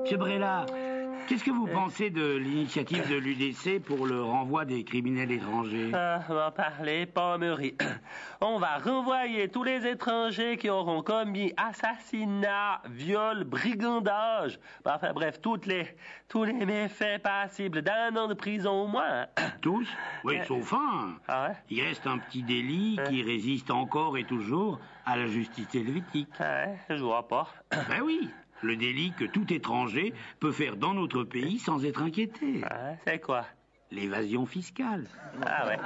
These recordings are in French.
Monsieur Brella, qu'est-ce que vous pensez de l'initiative de l'UDC pour le renvoi des criminels étrangers? M'en parlez pas, Murray. On va renvoyer tous les étrangers qui auront commis assassinat, viol, brigandage. Enfin bref, tous les méfaits passibles d'1 an de prison au moins. Tous? Oui, sauf un. Ah ouais? Il reste un petit délit qui résiste encore et toujours à la justice helvétique. Ouais, je vois pas. Ben oui, le délit que tout étranger peut faire dans notre pays sans être inquiété. Ah, c'est quoi? L'évasion fiscale. Ah ouais.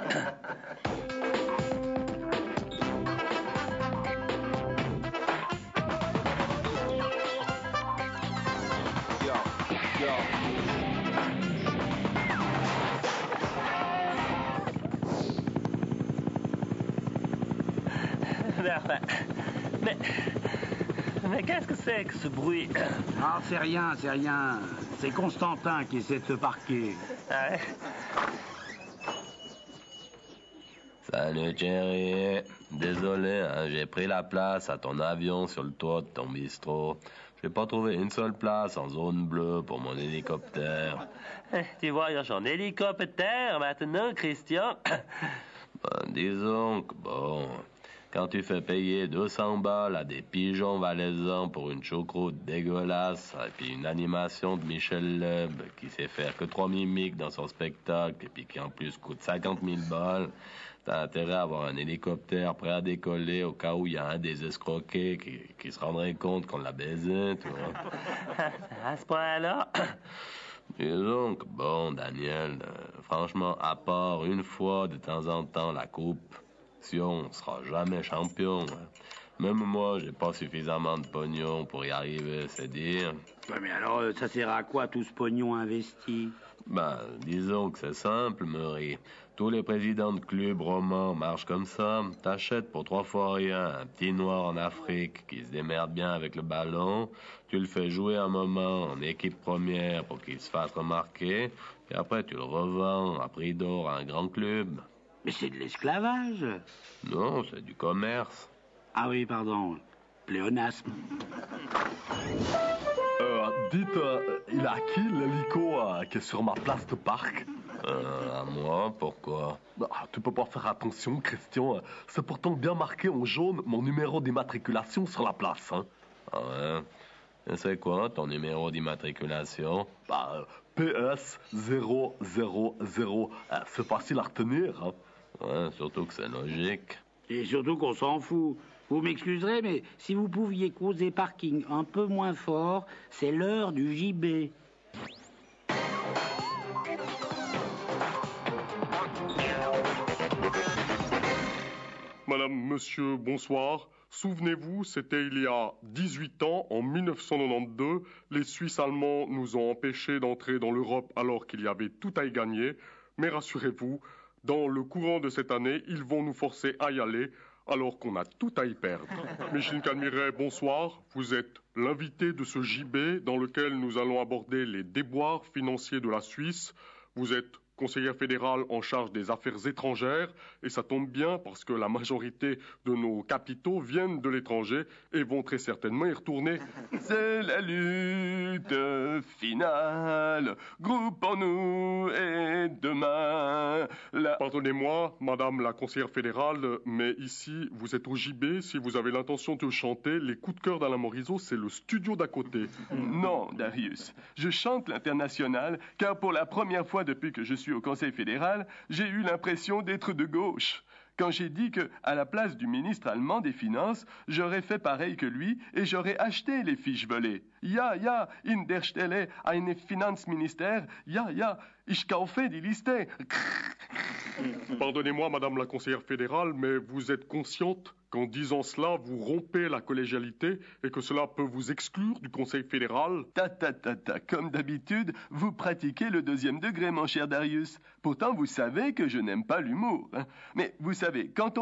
Mais qu'est-ce que c'est que ce bruit? Ah, c'est rien. C'est Constantin qui essaie de se parquer. Ah ouais? Salut Thierry, désolé, hein, j'ai pris la place à ton avion sur le toit de ton bistrot. J'ai pas trouvé une seule place en zone bleue pour mon hélicoptère. Tu voyages en hélicoptère maintenant, Christian? Ben, disons que bon, quand tu fais payer 200 balles à des pigeons valaisans pour une choucroute dégueulasse et puis une animation de Michel Leb qui sait faire que 3 mimiques dans son spectacle et puis qui en plus coûte 50 000 balles, t'as intérêt à avoir un hélicoptère prêt à décoller au cas où il y a un des escroqués qui se rendrait compte qu'on l'a baisé, tu vois. À ce point-là? Disons que bon, Daniel, franchement, à part une fois de temps en temps la coupe, si on sera jamais champion. Hein. Même moi, j'ai pas suffisamment de pognon pour y arriver, c'est dire. Ouais, mais alors, ça sert à quoi tout ce pognon investi? Ben, disons que c'est simple, Murray. Tous les présidents de clubs romans marchent comme ça. T'achètes pour 3 fois rien un petit noir en Afrique qui se démerde bien avec le ballon. Tu le fais jouer un moment en équipe première pour qu'il se fasse remarquer. Et après, tu le revends à prix d'or à un grand club. Mais c'est de l'esclavage. Non, c'est du commerce. Ah oui, pardon. Pléonasme. Dites, il a qui l'hélico qui est sur ma place de parc? À moi, pourquoi? Tu peux pas faire attention, Christian. C'est pourtant bien marqué en jaune mon numéro d'immatriculation sur la place, hein. Ah ouais? Et c'est quoi ton numéro d'immatriculation? PS 000. C'est facile à retenir, hein. Ouais, surtout que c'est logique. Et surtout qu'on s'en fout. Vous m'excuserez, mais si vous pouviez causer parking un peu moins fort, c'est l'heure du JB. Madame, monsieur, bonsoir. Souvenez-vous, c'était il y a 18 ans, en 1992. Les Suisses allemands nous ont empêchés d'entrer dans l'Europe alors qu'il y avait tout à y gagner. Mais rassurez-vous, dans le courant de cette année, ils vont nous forcer à y aller alors qu'on a tout à y perdre. Micheline Calmiret, bonsoir. Vous êtes l'invité de ce JB dans lequel nous allons aborder les déboires financiers de la Suisse. Vous êtes conseillère fédérale en charge des affaires étrangères, et ça tombe bien parce que la majorité de nos capitaux viennent de l'étranger et vont très certainement y retourner. C'est la lutte finale, groupons-nous et demain... Pardonnez-moi, madame la conseillère fédérale, mais ici, vous êtes au JB. Si vous avez l'intention de chanter les coups de cœur d'Alain Morisot, c'est le studio d'à côté. Non, Darius, je chante l'international, car pour la première fois depuis que je suis au Conseil fédéral, j'ai eu l'impression d'être de gauche. Quand j'ai dit que, à la place du ministre allemand des Finances, j'aurais fait pareil que lui et j'aurais acheté les fiches volées. Ja, in der Stelle eine Finanzminister, ja, ich kaufe die Liste. Pardonnez-moi, madame la conseillère fédérale, mais vous êtes consciente qu'en disant cela, vous rompez la collégialité et que cela peut vous exclure du Conseil fédéral? Comme d'habitude, vous pratiquez le 2e degré, mon cher Darius. Pourtant, vous savez que je n'aime pas l'humour. Hein. Mais vous savez, quand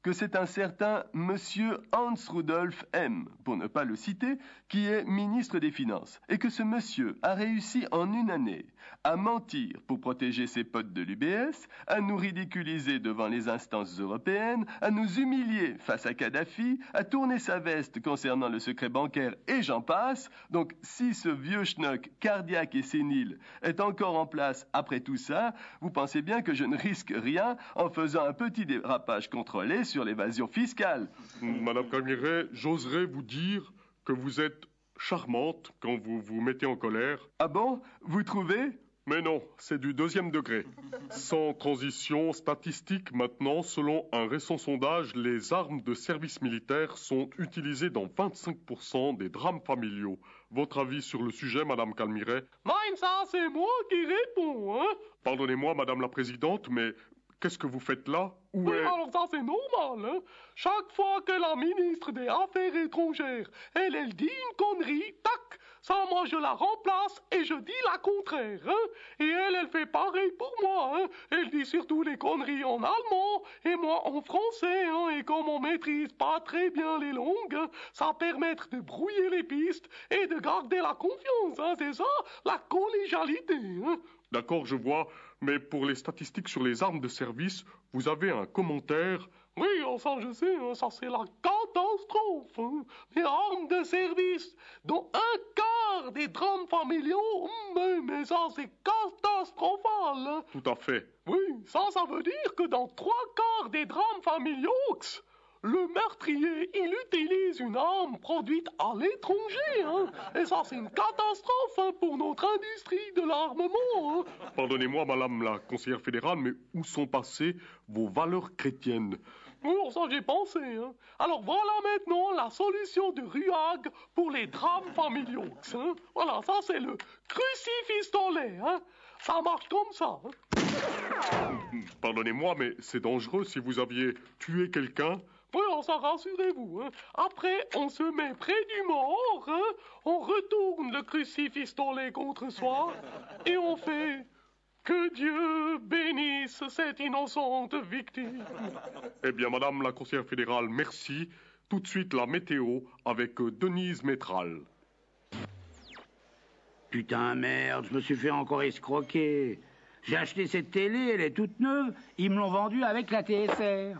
que c'est un certain monsieur Hans Rudolf M, pour ne pas le citer, qui est ministre des Finances, et que ce monsieur a réussi en une année à mentir pour protéger ses potes de l'UBS, à nous ridiculiser devant les instances européennes, à nous humilier face à Kadhafi, à tourner sa veste concernant le secret bancaire et j'en passe. Donc si ce vieux schnock cardiaque et sénile est encore en place après tout ça, vous pensez bien que je ne risque rien en faisant un petit dérapage contrôlé sur l'évasion fiscale. Madame Calmiret, j'oserais vous dire que vous êtes charmante quand vous vous mettez en colère. Ah bon? Vous trouvez? Mais non, c'est du 2e degré. Sans transition statistique maintenant, selon un récent sondage, les armes de service militaire sont utilisées dans 25% des drames familiaux. Votre avis sur le sujet, Madame Calmiret? Même ça, c'est moi qui réponds, hein? Pardonnez-moi, Madame la Présidente, mais qu'est-ce que vous faites là? Où est... Alors ça, c'est normal, hein? Chaque fois que la ministre des Affaires étrangères, elle dit une connerie, tac, ça, moi, je la remplace et je dis la contraire, hein? Et elle fait pareil pour moi, hein? Elle dit surtout les conneries en allemand et moi en français, hein? Et comme on maîtrise pas très bien les langues, hein, ça permet de brouiller les pistes et de garder la confiance, hein? C'est ça, la collégialité, hein? D'accord, je vois, mais pour les statistiques sur les armes de service, vous avez un commentaire? Oui, enfin, je sais, hein, ça c'est la catastrophe, hein. Les armes de service, dont un quart des drames familiaux, mais ça c'est catastrophal, hein. Tout à fait. Oui, ça veut dire que dans 3/4 des drames familiaux, le meurtrier, il utilise une arme produite à l'étranger, hein. Et ça, c'est une catastrophe, hein, pour notre industrie de l'armement, hein. Pardonnez-moi, Madame la conseillère fédérale, mais où sont passées vos valeurs chrétiennes? Oh, ça, j'ai pensé, hein. Alors, voilà maintenant la solution de RUAG pour les drames familiaux, hein. Voilà, ça, c'est le crucifistolet, hein. Ça marche comme ça, hein. Pardonnez-moi, mais c'est dangereux si vous aviez tué quelqu'un. Oui, ça, rassurez-vous, hein. Après, on se met près du mort, hein. On retourne le crucifistolet contre soi et on fait que Dieu bénisse cette innocente victime. Eh bien, Madame la conseillère fédérale, merci. Tout de suite, la météo avec Denise Métral. Putain, merde, je me suis fait encore escroquer. J'ai acheté cette télé, elle est toute neuve. Ils me l'ont vendue avec la TSR.